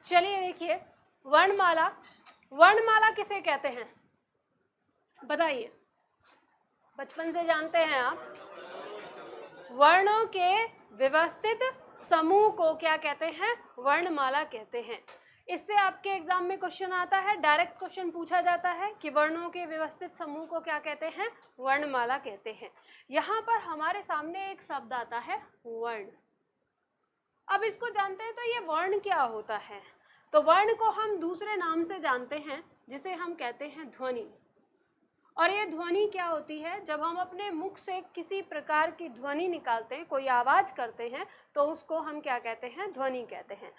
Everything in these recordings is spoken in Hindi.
चलिए देखिए, वर्णमाला, वर्णमाला किसे कहते हैं बताइए, बचपन से जानते हैं आप। वर्णों के व्यवस्थित समूह को क्या कहते हैं? वर्णमाला कहते हैं। इससे आपके एग्जाम में क्वेश्चन आता है, डायरेक्ट क्वेश्चन पूछा जाता है कि वर्णों के व्यवस्थित समूह को क्या कहते हैं? वर्णमाला कहते हैं। यहाँ पर हमारे सामने एक शब्द आता है वर्ण। अब इसको जानते हैं तो ये वर्ण क्या होता है? तो वर्ण को हम दूसरे नाम से जानते हैं जिसे हम कहते हैं ध्वनि। और ये ध्वनि क्या होती है? जब हम अपने मुख से किसी प्रकार की ध्वनि निकालते हैं, कोई आवाज़ करते हैं, तो उसको हम क्या कहते हैं? ध्वनि कहते हैं।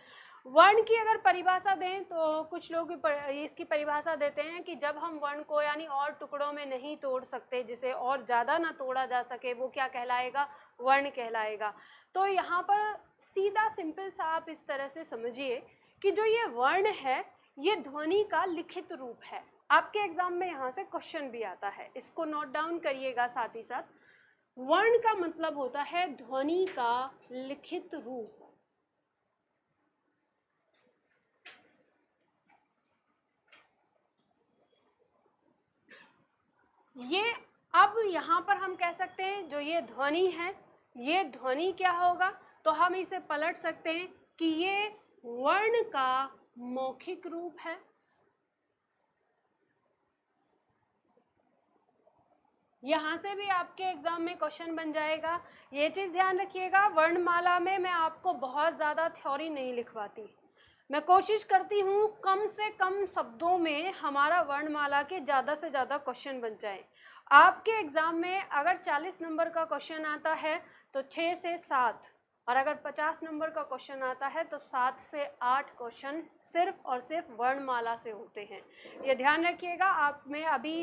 वर्ण की अगर परिभाषा दें तो कुछ लोग इसकी परिभाषा देते हैं कि जब हम वर्ण को यानी और टुकड़ों में नहीं तोड़ सकते, जिसे और ज़्यादा ना तोड़ा जा सके, वो क्या कहलाएगा? वर्ण कहलाएगा। तो यहाँ पर सीधा सिंपल सा आप इस तरह से समझिए कि जो ये वर्ण है ये ध्वनि का लिखित रूप है। आपके एग्जाम में यहाँ से क्वेश्चन भी आता है, इसको नोट डाउन करिएगा साथ ही साथ। वर्ण का मतलब होता है ध्वनि का लिखित रूप। ये अब यहाँ पर हम कह सकते हैं जो ये ध्वनि है, ये ध्वनि क्या होगा? तो हम इसे पलट सकते हैं कि ये वर्ण का मौखिक रूप है। यहाँ से भी आपके एग्जाम में क्वेश्चन बन जाएगा। ये चीज़ ध्यान रखिएगा, वर्णमाला में मैं आपको बहुत ज़्यादा थ्योरी नहीं लिखवाती। मैं कोशिश करती हूँ कम से कम शब्दों में हमारा वर्णमाला के ज़्यादा से ज़्यादा क्वेश्चन बन जाए। आपके एग्ज़ाम में अगर 40 नंबर का क्वेश्चन आता है तो 6 से 7, और अगर 50 नंबर का क्वेश्चन आता है तो 7 से 8 क्वेश्चन सिर्फ और सिर्फ वर्णमाला से होते हैं। ये ध्यान रखिएगा। आप में अभी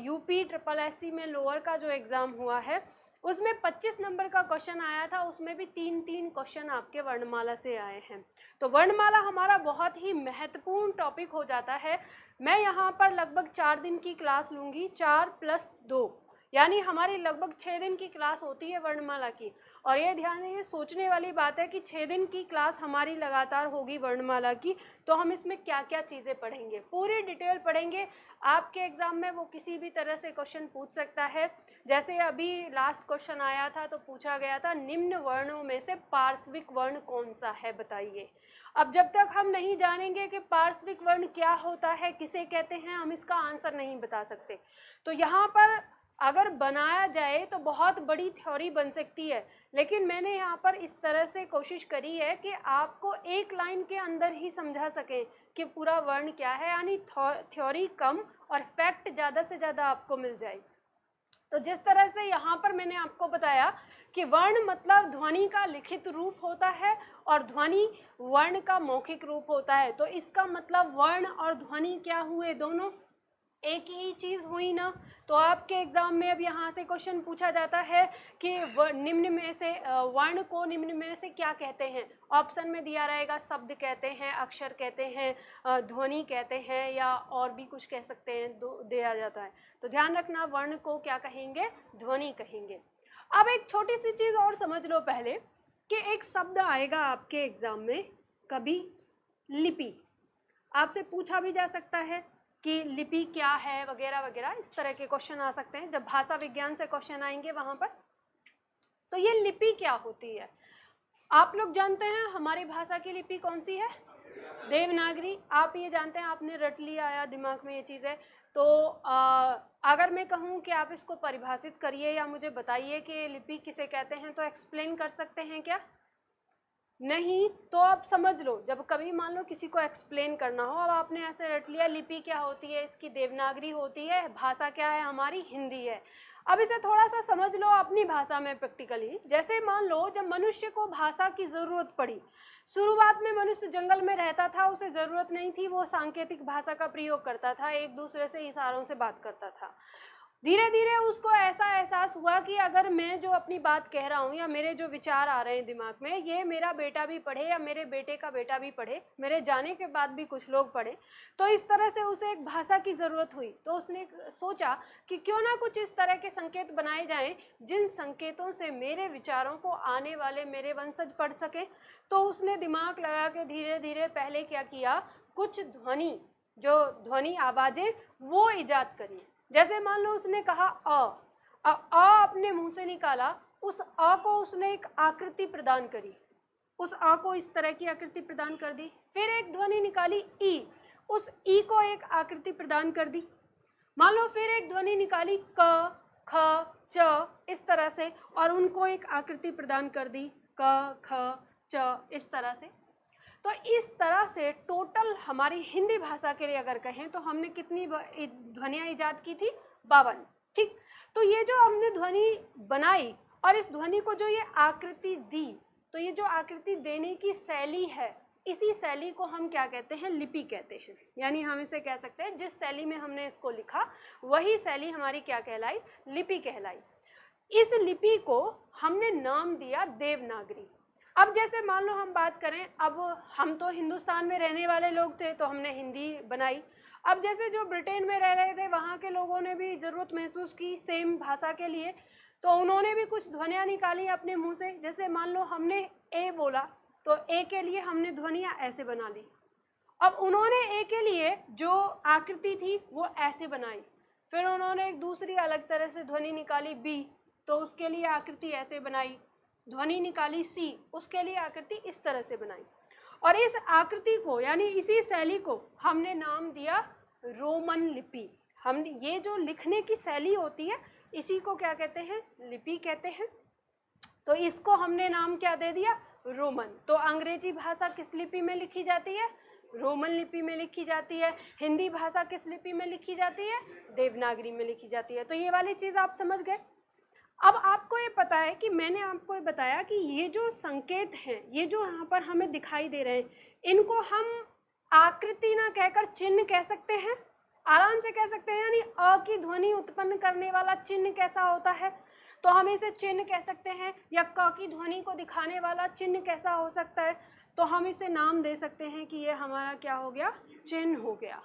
यूपी SSSC में लोअर का जो एग्ज़ाम हुआ है उसमें 25 नंबर का क्वेश्चन आया था, उसमें भी 3-3 क्वेश्चन आपके वर्णमाला से आए हैं। तो वर्णमाला हमारा बहुत ही महत्वपूर्ण टॉपिक हो जाता है। मैं यहाँ पर लगभग 4 दिन की क्लास लूँगी, 4 + 2 यानी हमारी लगभग 6 दिन की क्लास होती है वर्णमाला की। और ये ध्यान ये सोचने वाली बात है कि 6 दिन की क्लास हमारी लगातार होगी वर्णमाला की, तो हम इसमें क्या क्या चीज़ें पढ़ेंगे, पूरी डिटेल पढ़ेंगे। आपके एग्ज़ाम में वो किसी भी तरह से क्वेश्चन पूछ सकता है। जैसे अभी लास्ट क्वेश्चन आया था तो पूछा गया था निम्न वर्णों में से पार्श्विक वर्ण कौन सा है बताइए। अब जब तक हम नहीं जानेंगे कि पार्श्विक वर्ण क्या होता है, किसे कहते हैं, हम इसका आंसर नहीं बता सकते। तो यहाँ पर अगर बनाया जाए तो बहुत बड़ी थ्योरी बन सकती है, लेकिन मैंने यहाँ पर इस तरह से कोशिश करी है कि आपको एक लाइन के अंदर ही समझा सकें कि पूरा वर्ण क्या है, यानी थ्योरी कम और फैक्ट ज़्यादा से ज़्यादा आपको मिल जाए। तो जिस तरह से यहाँ पर मैंने आपको बताया कि वर्ण मतलब ध्वनि का लिखित रूप होता है और ध्वनि वर्ण का मौखिक रूप होता है, तो इसका मतलब वर्ण और ध्वनि क्या हुए? दोनों एक ही चीज़ हुई ना। तो आपके एग्जाम में अब यहाँ से क्वेश्चन पूछा जाता है कि निम्न में से वर्ण को निम्न में से क्या कहते हैं? ऑप्शन में दिया रहेगा शब्द कहते हैं, अक्षर कहते हैं, ध्वनि कहते हैं, या और भी कुछ कह सकते हैं, दिया जाता है। तो ध्यान रखना, वर्ण को क्या कहेंगे? ध्वनि कहेंगे। अब एक छोटी सी चीज़ और समझ लो पहले कि एक शब्द आएगा आपके एग्जाम में कभी, लिपि। आपसे पूछा भी जा सकता है कि लिपि क्या है वगैरह वगैरह, इस तरह के क्वेश्चन आ सकते हैं जब भाषा विज्ञान से क्वेश्चन आएंगे वहाँ पर। तो ये लिपि क्या होती है? आप लोग जानते हैं हमारी भाषा की लिपि कौन सी है? देवनागरी। आप ये जानते हैं, आपने रट लिया या दिमाग में ये चीज़ है। तो अगर मैं कहूँ कि आप इसको परिभाषित करिए या मुझे बताइए कि लिपि किसे कहते हैं, तो एक्सप्लेन कर सकते हैं क्या? नहीं। तो आप समझ लो, जब कभी मान लो किसी को एक्सप्लेन करना हो, अब आपने ऐसे रट लिया लिपि क्या होती है, इसकी देवनागरी होती है, भाषा क्या है हमारी? हिंदी है। अब इसे थोड़ा सा समझ लो अपनी भाषा में प्रैक्टिकली। जैसे मान लो जब मनुष्य को भाषा की ज़रूरत पड़ी, शुरुआत में मनुष्य जंगल में रहता था, उसे ज़रूरत नहीं थी, वो सांकेतिक भाषा का प्रयोग करता था, एक दूसरे से इशारों से बात करता था। धीरे धीरे उसको ऐसा एहसास हुआ कि अगर मैं जो अपनी बात कह रहा हूँ या मेरे जो विचार आ रहे हैं दिमाग में, ये मेरा बेटा भी पढ़े या मेरे बेटे का बेटा भी पढ़े, मेरे जाने के बाद भी कुछ लोग पढ़े, तो इस तरह से उसे एक भाषा की ज़रूरत हुई। तो उसने सोचा कि क्यों ना कुछ इस तरह के संकेत बनाए जाएं जिन संकेतों से मेरे विचारों को आने वाले मेरे वंशज पढ़ सकें। तो उसने दिमाग लगा के धीरे धीरे पहले क्या किया, कुछ ध्वनि, जो ध्वनि आवाज़ें वो ईजाद करी। जैसे मान लो उसने कहा अ अपने मुंह से निकाला, उस अ को उसने एक आकृति प्रदान करी, उस अ को इस तरह की आकृति प्रदान कर दी। फिर एक ध्वनि निकाली ई, उस ई को एक आकृति प्रदान कर दी। मान लो फिर एक ध्वनि निकाली क ख च, इस तरह से, और उनको एक आकृति प्रदान कर दी क ख च, इस तरह से। तो इस तरह से टोटल हमारी हिंदी भाषा के लिए अगर कहें तो हमने कितनी ध्वनियाँ ईजाद की थी, 52। ठीक, तो ये जो हमने ध्वनि बनाई और इस ध्वनि को जो ये आकृति दी, तो ये जो आकृति देने की शैली है, इसी शैली को हम क्या कहते हैं, लिपि कहते हैं। यानी हम इसे कह सकते हैं जिस शैली में हमने इसको लिखा वही शैली हमारी क्या कहलाई, लिपि कहलाई। इस लिपि को हमने नाम दिया देवनागरी। अब जैसे मान लो हम बात करें, अब हम तो हिंदुस्तान में रहने वाले लोग थे तो हमने हिंदी बनाई। अब जैसे जो ब्रिटेन में रह रहे थे वहाँ के लोगों ने भी ज़रूरत महसूस की सेम भाषा के लिए, तो उन्होंने भी कुछ ध्वनियाँ निकाली अपने मुंह से। जैसे मान लो हमने ए बोला तो ए के लिए हमने ध्वनियाँ ऐसे बना ली। अब उन्होंने ए के लिए जो आकृति थी वो ऐसे बनाई। फिर उन्होंने एक दूसरी अलग तरह से ध्वनि निकाली बी, तो उसके लिए आकृति ऐसे बनाई। ध्वनि निकाली सी, उसके लिए आकृति इस तरह से बनाई। और इस आकृति को यानी इसी शैली को हमने नाम दिया रोमन लिपि। हम ये जो लिखने की शैली होती है इसी को क्या कहते हैं, लिपि कहते हैं। तो इसको हमने नाम क्या दे दिया, रोमन। तो अंग्रेजी भाषा किस लिपि में लिखी जाती है, रोमन लिपि में लिखी जाती है। हिंदी भाषा किस लिपि में लिखी जाती है, देवनागरी में लिखी जाती है। तो ये वाली चीज़ आप समझ गए। अब आपको ये पता है कि मैंने आपको ये बताया कि ये जो संकेत हैं, ये जो यहाँ पर हमें दिखाई दे रहे हैं, इनको हम आकृति ना कहकर चिन्ह कह सकते हैं, आराम से कह सकते हैं। यानी अ की ध्वनि उत्पन्न करने वाला चिन्ह कैसा होता है तो हम इसे चिन्ह कह सकते हैं, या क की ध्वनि को दिखाने वाला चिन्ह कैसा हो सकता है तो हम इसे नाम दे सकते हैं कि ये हमारा क्या हो गया, चिन्ह हो गया।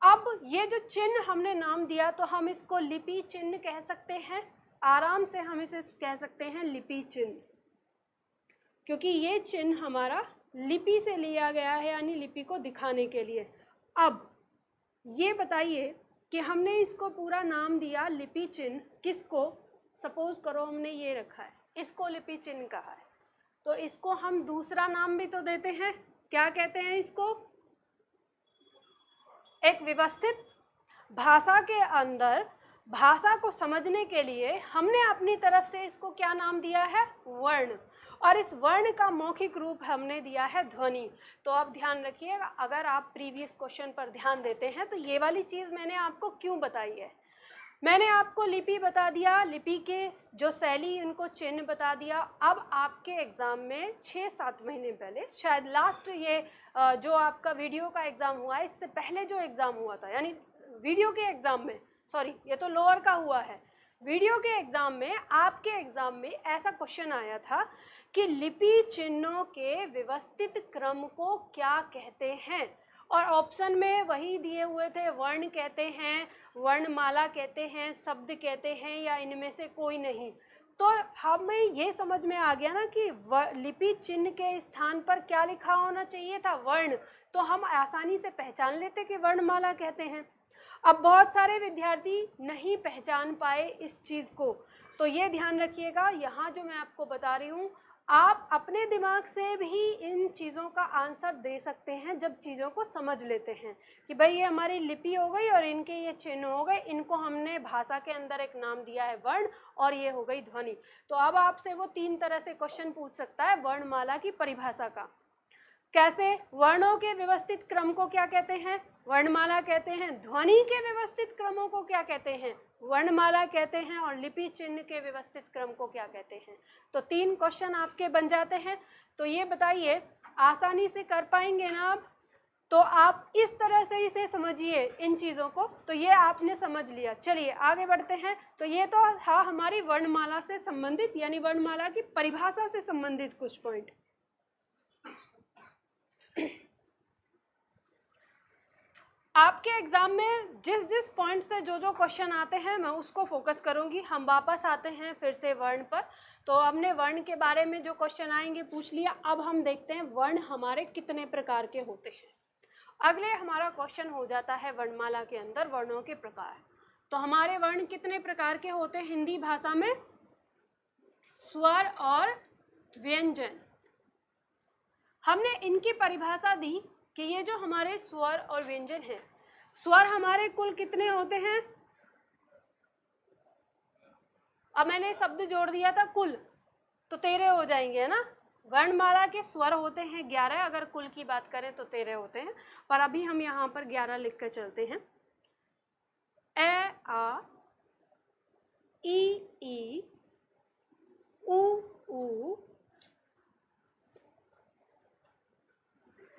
अब ये जो चिन्ह हमने नाम दिया तो हम इसको लिपि चिन्ह कह सकते हैं, आराम से हम इसे कह सकते हैं लिपि चिन्ह, क्योंकि ये चिन्ह हमारा लिपि से लिया गया है, यानी लिपि को दिखाने के लिए। अब ये बताइए कि हमने इसको पूरा नाम दिया लिपि चिन्ह, किसको, सपोज करो हमने ये रखा है, इसको लिपि चिन्ह कहा है, तो इसको हम दूसरा नाम भी तो देते हैं, क्या कहते हैं इसको, एक व्यवस्थित भाषा के अंदर भाषा को समझने के लिए हमने अपनी तरफ से इसको क्या नाम दिया है, वर्ण। और इस वर्ण का मौखिक रूप हमने दिया है ध्वनि। तो अब ध्यान रखिएगा, अगर आप प्रीवियस क्वेश्चन पर ध्यान देते हैं तो ये वाली चीज़ मैंने आपको क्यों बताई है। मैंने आपको लिपि बता दिया, लिपि के जो शैली उनको चिन्ह बता दिया। अब आपके एग्ज़ाम में 6-7 महीने पहले, शायद लास्ट ये जो आपका वीडियो का एग्ज़ाम हुआ है, इससे पहले जो एग्ज़ाम हुआ था, यानी वीडियो के एग्ज़ाम में, सॉरी ये तो लोअर का हुआ है, वीडियो के एग्ज़ाम में, आपके एग्ज़ाम में ऐसा क्वेश्चन आया था कि लिपि चिन्हों के व्यवस्थित क्रम को क्या कहते हैं। और ऑप्शन में वही दिए हुए थे, वर्ण कहते हैं, वर्णमाला कहते हैं, शब्द कहते हैं, या इनमें से कोई नहीं। तो हमें ये समझ में आ गया ना कि लिपि चिन्ह के स्थान पर क्या लिखा होना चाहिए था, वर्ण। तो हम आसानी से पहचान लेते कि वर्णमाला कहते हैं। अब बहुत सारे विद्यार्थी नहीं पहचान पाए इस चीज़ को, तो ये ध्यान रखिएगा, यहाँ जो मैं आपको बता रही हूँ आप अपने दिमाग से भी इन चीज़ों का आंसर दे सकते हैं जब चीज़ों को समझ लेते हैं कि भाई ये हमारी लिपि हो गई और इनके ये चिन्ह हो गए, इनको हमने भाषा के अंदर एक नाम दिया है वर्ण, और ये हो गई ध्वनि। तो अब आपसे वो 3 तरह से क्वेश्चन पूछ सकता है वर्णमाला की परिभाषा का। कैसे, वर्णों के व्यवस्थित क्रम को क्या कहते हैं, वर्णमाला कहते हैं। ध्वनि के व्यवस्थित क्रमों को क्या कहते हैं, वर्णमाला कहते हैं। और लिपि चिन्ह के व्यवस्थित क्रम को क्या कहते हैं। तो 3 क्वेश्चन आपके बन जाते हैं। तो ये बताइए, आसानी से कर पाएंगे ना आप, तो आप इस तरह से इसे समझिए इन चीज़ों को, तो ये आपने समझ लिया। चलिए आगे बढ़ते हैं। तो ये तो था हमारी वर्णमाला से संबंधित, यानी वर्णमाला की परिभाषा से संबंधित कुछ पॉइंट। आपके एग्जाम में जिस जिस पॉइंट से जो जो क्वेश्चन आते हैं मैं उसको फोकस करूंगी। हम वापस आते हैं फिर से वर्ण पर। तो हमने वर्ण के बारे में जो क्वेश्चन आएंगे पूछ लिया। अब हम देखते हैं वर्ण हमारे कितने प्रकार के होते हैं। अगले हमारा क्वेश्चन हो जाता है वर्णमाला के अंदर वर्णों के प्रकार। तो हमारे वर्ण कितने प्रकार के होते हैं हिंदी भाषा में? स्वर और व्यंजन। हमने इनकी परिभाषा दी कि ये जो हमारे स्वर और व्यंजन हैं, स्वर हमारे कुल कितने होते हैं? अब मैंने शब्द जोड़ दिया था कुल, तो 13 हो जाएंगे, है ना। वर्णमाला के स्वर होते हैं 11, अगर कुल की बात करें तो 13 होते हैं, पर अभी हम यहाँ पर 11 लिख कर चलते हैं। ए आ, ई उ ऊ,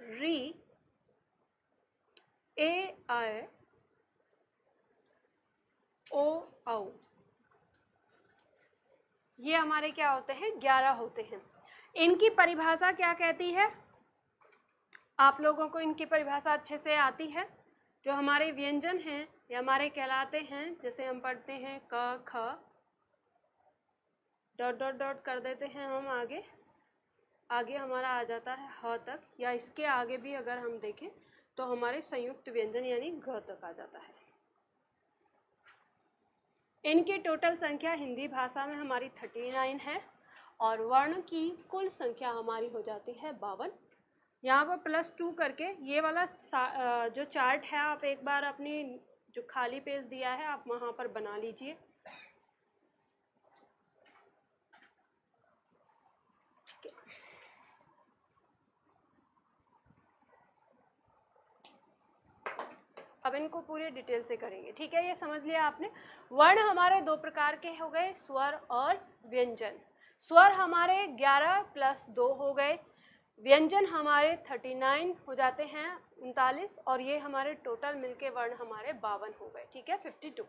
री, ए ऐ, ओ औ। ये हमारे क्या होते हैं? 11 होते हैं। इनकी परिभाषा क्या कहती है? आप लोगों को इनकी परिभाषा अच्छे से आती है। जो हमारे व्यंजन हैं ये हमारे कहलाते हैं, जैसे हम पढ़ते हैं क ख, डॉट डॉट डॉट कर देते हैं हम आगे, आगे हमारा आ जाता है ह तक, या इसके आगे भी अगर हम देखें तो हमारे संयुक्त व्यंजन यानी घ तक आ जाता है। इनकी टोटल संख्या हिंदी भाषा में हमारी 39 है और वर्ण की कुल संख्या हमारी हो जाती है 52। यहाँ पर +2 करके ये वाला जो चार्ट है आप एक बार अपनी जो खाली पेज दिया है आप वहाँ पर बना लीजिए। अब इनको पूरे डिटेल से करेंगे, ठीक है। ये समझ लिया आपने। वर्ण हमारे 2 प्रकार के हो गए, स्वर और व्यंजन। स्वर हमारे 11 + 2 हो गए, व्यंजन हमारे 39 हो जाते हैं 39, और ये हमारे टोटल मिलके वर्ण हमारे 52 हो गए, ठीक है, 52।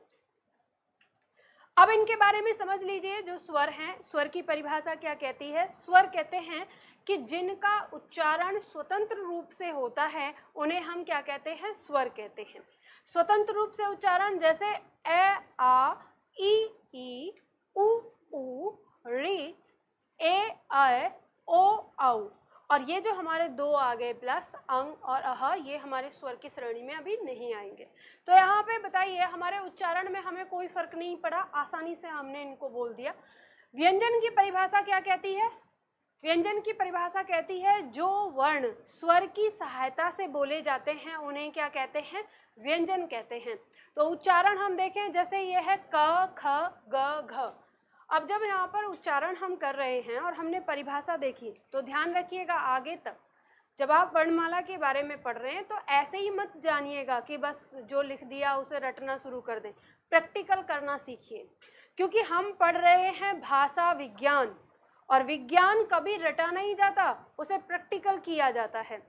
अब इनके बारे में समझ लीजिए। जो स्वर हैं, स्वर की परिभाषा क्या कहती है? स्वर कहते हैं कि जिनका उच्चारण स्वतंत्र रूप से होता है उन्हें हम क्या कहते हैं? स्वर कहते हैं। स्वतंत्र रूप से उच्चारण जैसे ए आ, ई उ ऊ, री, ए ऐ, ओ औ। और ये जो हमारे 2 आ गए प्लस अंग और अह, ये हमारे स्वर की श्रेणी में अभी नहीं आएंगे। तो यहाँ पे बताइए हमारे उच्चारण में हमें कोई फर्क नहीं पड़ा, आसानी से हमने इनको बोल दिया। व्यंजन की परिभाषा क्या कहती है? व्यंजन की परिभाषा कहती है जो वर्ण स्वर की सहायता से बोले जाते हैं उन्हें क्या कहते हैं? व्यंजन कहते हैं। तो उच्चारण हम देखें, जैसे ये है क ख ग घ। अब जब यहाँ पर उच्चारण हम कर रहे हैं और हमने परिभाषा देखी तो ध्यान रखिएगा आगे तक जब आप वर्णमाला के बारे में पढ़ रहे हैं तो ऐसे ही मत जानिएगा कि बस जो लिख दिया उसे रटना शुरू कर दें। प्रैक्टिकल करना सीखिए, क्योंकि हम पढ़ रहे हैं भाषा विज्ञान, और विज्ञान कभी रटा नहीं जाता, उसे प्रैक्टिकल किया जाता है।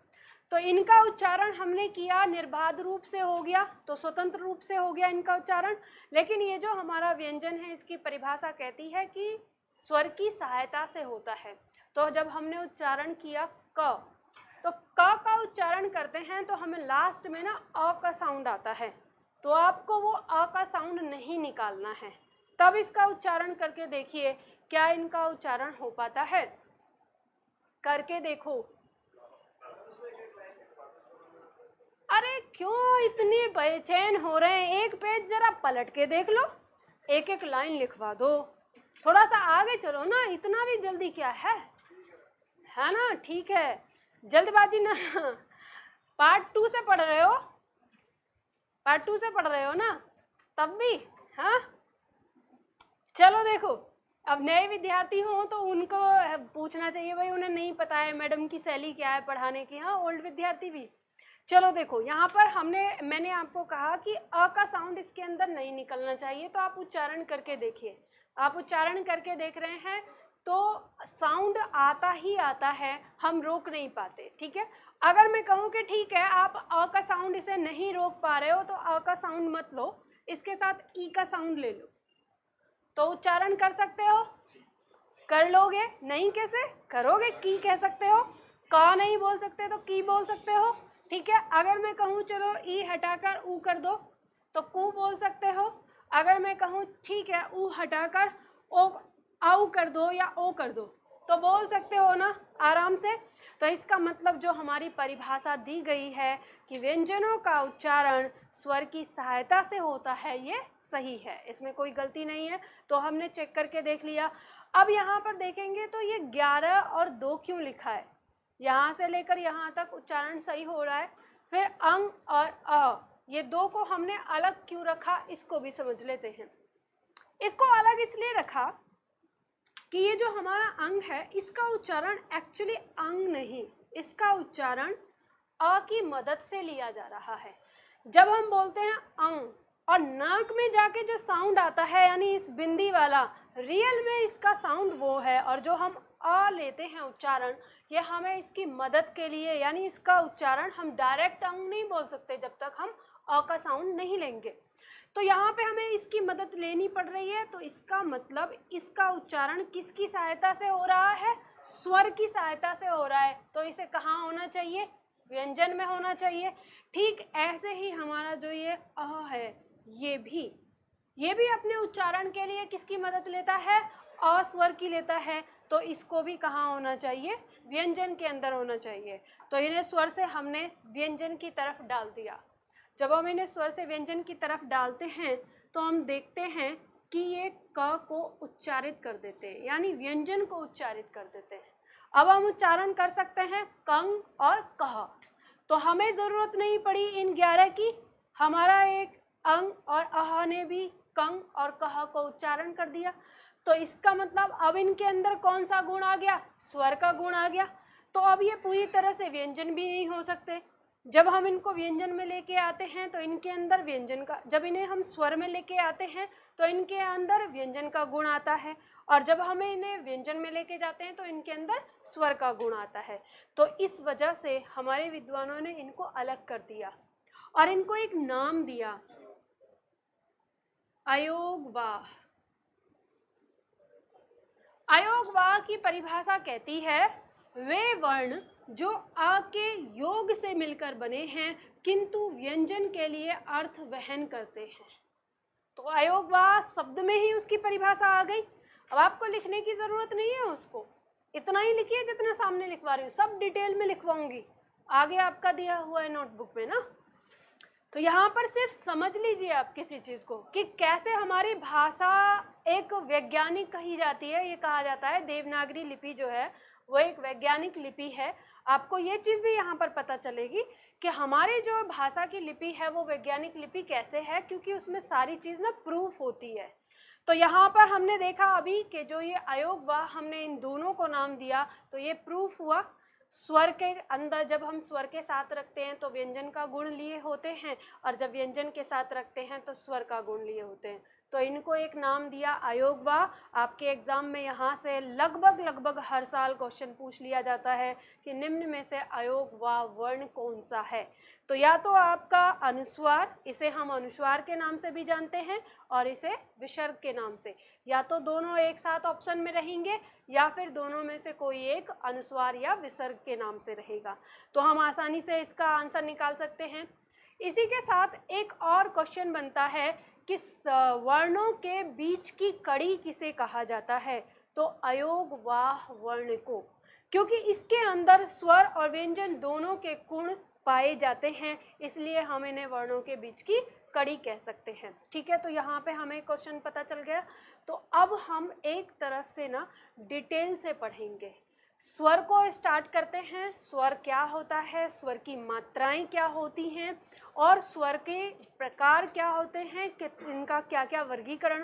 तो इनका उच्चारण हमने किया निर्बाध रूप से हो गया, तो स्वतंत्र रूप से हो गया इनका उच्चारण। लेकिन ये जो हमारा व्यंजन है इसकी परिभाषा कहती है कि स्वर की सहायता से होता है। तो जब हमने उच्चारण किया क, तो क का उच्चारण करते हैं तो हमें लास्ट में ना अ का साउंड आता है, तो आपको वो अ का साउंड नहीं निकालना है। तब इसका उच्चारण करके देखिए क्या इनका उच्चारण हो पाता है, करके देखो। अरे क्यों इतने बेचैन हो रहे हैं? एक पेज जरा पलट के देख लो, एक एक लाइन लिखवा दो, थोड़ा सा आगे चलो ना, इतना भी जल्दी क्या है ना? ठीक है, जल्दबाजी ना। पार्ट 2 से पढ़ रहे हो? पार्ट 2 से पढ़ रहे हो ना? तब भी हाँ, चलो देखो, अब नए विद्यार्थी हो तो उनको पूछना चाहिए, भाई उन्हें नहीं पता है मैडम की शैली क्या है पढ़ाने की। हाँ, ओल्ड विद्यार्थी भी। चलो देखो, यहाँ पर मैंने आपको कहा कि अ का साउंड इसके अंदर नहीं निकलना चाहिए, तो आप उच्चारण करके देखिए। आप उच्चारण करके देख रहे हैं तो साउंड आता ही आता है, हम रोक नहीं पाते, ठीक है। अगर मैं कहूँ कि ठीक है आप अ का साउंड इसे नहीं रोक पा रहे हो तो अ का साउंड मत लो, इसके साथ ई का साउंड ले लो, तो उच्चारण कर सकते हो, कर लोगे? नहीं कैसे करोगे? की कह सकते हो, का नहीं बोल सकते तो की बोल सकते हो, ठीक है। अगर मैं कहूँ चलो ई हटाकर ऊ कर दो तो कू बोल सकते हो। अगर मैं कहूँ ठीक है ऊ हटाकर ओ आऊ कर दो या ओ कर दो तो बोल सकते हो ना आराम से। तो इसका मतलब जो हमारी परिभाषा दी गई है कि व्यंजनों का उच्चारण स्वर की सहायता से होता है, ये सही है, इसमें कोई गलती नहीं है। तो हमने चेक करके देख लिया। अब यहाँ पर देखेंगे तो ये 11 और 2 क्यों लिखा है, यहाँ से लेकर यहाँ तक उच्चारण सही हो रहा है। फिर अंग और अ, ये 2 को हमने अलग क्यों रखा, इसको भी समझ लेते हैं। इसको अलग इसलिए रखा कि ये जो हमारा अंग है इसका उच्चारण एक्चुअली अंग नहीं, इसका उच्चारण अ की मदद से लिया जा रहा है। जब हम बोलते हैं अंग और नाक में जाके जो साउंड आता है यानी इस बिंदी वाला, रियल में इसका साउंड वो है, और जो हम अ लेते हैं उच्चारण, ये हमें इसकी मदद के लिए, यानी इसका उच्चारण हम डायरेक्ट अंग नहीं बोल सकते जब तक हम अ का साउंड नहीं लेंगे। तो यहाँ पे हमें इसकी मदद लेनी पड़ रही है, तो इसका मतलब इसका उच्चारण किसकी सहायता से हो रहा है, स्वर की सहायता से हो रहा है। तो इसे कहाँ होना चाहिए, व्यंजन में होना चाहिए। ठीक ऐसे ही हमारा जो ये अ है ये भी अपने उच्चारण के लिए किसकी मदद लेता है, अ स्वर की लेता है। तो इसको भी कहाँ होना चाहिए, व्यंजन के अंदर होना चाहिए। तो इन्हें स्वर से हमने व्यंजन की तरफ डाल दिया। जब हम इन्हें स्वर से व्यंजन की तरफ डालते हैं तो हम देखते हैं कि ये क को उच्चारित कर देते हैं, यानी व्यंजन को उच्चारित कर देते हैं। अब हम उच्चारण कर सकते हैं कंग और कह। तो हमें ज़रूरत नहीं पड़ी इन 11 की, हमारा एक अंग और अह ने भी कंग और कह को उच्चारण कर दिया। तो इसका मतलब अब इनके अंदर कौन सा गुण आ गया, स्वर का गुण आ गया। तो अब ये पूरी तरह से व्यंजन भी नहीं हो सकते। जब हम इनको व्यंजन में लेके आते हैं तो इनके अंदर व्यंजन का, जब इन्हें हम स्वर में लेके आते हैं तो इनके अंदर व्यंजन का गुण आता है, और जब हमें इन्हें व्यंजन में लेके जाते हैं तो इनके अंदर स्वर का गुण आता है। तो इस वजह से हमारे विद्वानों ने इनको अलग कर दिया और इनको एक नाम दिया, अयोगवाह। अयोगवाह की परिभाषा कहती है वे वर्ण जो अ के योग से मिलकर बने हैं किंतु व्यंजन के लिए अर्थ वहन करते हैं। तो अयोगवाह शब्द में ही उसकी परिभाषा आ गई। अब आपको लिखने की ज़रूरत नहीं है उसको, इतना ही लिखिए जितना सामने लिखवा रही हूँ, सब डिटेल में लिखवाऊंगी आगे आपका दिया हुआ है नोटबुक में ना। तो यहाँ पर सिर्फ समझ लीजिए आप किसी चीज़ को कि कैसे हमारी भाषा एक वैज्ञानिक कही जाती है। ये कहा जाता है देवनागरी लिपि जो है वो एक वैज्ञानिक लिपि है। आपको ये चीज़ भी यहाँ पर पता चलेगी कि हमारी जो भाषा की लिपि है वो वैज्ञानिक लिपि कैसे है, क्योंकि उसमें सारी चीज़ ना प्रूफ होती है। तो यहाँ पर हमने देखा अभी कि जो ये अयोगवाह हमने इन दोनों को नाम दिया तो ये प्रूफ हुआ। स्वर के अंदर जब हम स्वर के साथ रखते हैं तो व्यंजन का गुण लिए होते हैं, और जब व्यंजन के साथ रखते हैं तो स्वर का गुण लिए होते हैं। तो इनको एक नाम दिया अयोगवाह। आपके एग्जाम में यहाँ से लगभग हर साल क्वेश्चन पूछ लिया जाता है कि निम्न में से अयोगवाह वर्ण कौन सा है। तो या तो आपका अनुस्वार, इसे हम अनुस्वार के नाम से भी जानते हैं, और इसे विसर्ग के नाम से, या तो दोनों एक साथ ऑप्शन में रहेंगे या फिर दोनों में से कोई एक अनुस्वार या विसर्ग के नाम से रहेगा। तो हम आसानी से इसका आंसर निकाल सकते हैं। इसी के साथ एक और क्वेश्चन बनता है कि वर्णों के बीच की कड़ी किसे कहा जाता है, तो अयोगवाह वर्ण को, क्योंकि इसके अंदर स्वर और व्यंजन दोनों के गुण पाए जाते हैं, इसलिए हम इन्हें वर्णों के बीच की कड़ी कह सकते हैं। ठीक है, तो यहाँ पे हमें क्वेश्चन पता चल गया। तो अब हम एक तरफ से ना डिटेल से पढ़ेंगे। स्वर को स्टार्ट करते हैं। स्वर क्या होता है, स्वर की मात्राएं क्या होती हैं, और स्वर के प्रकार क्या होते हैं कि इनका क्या क्या वर्गीकरण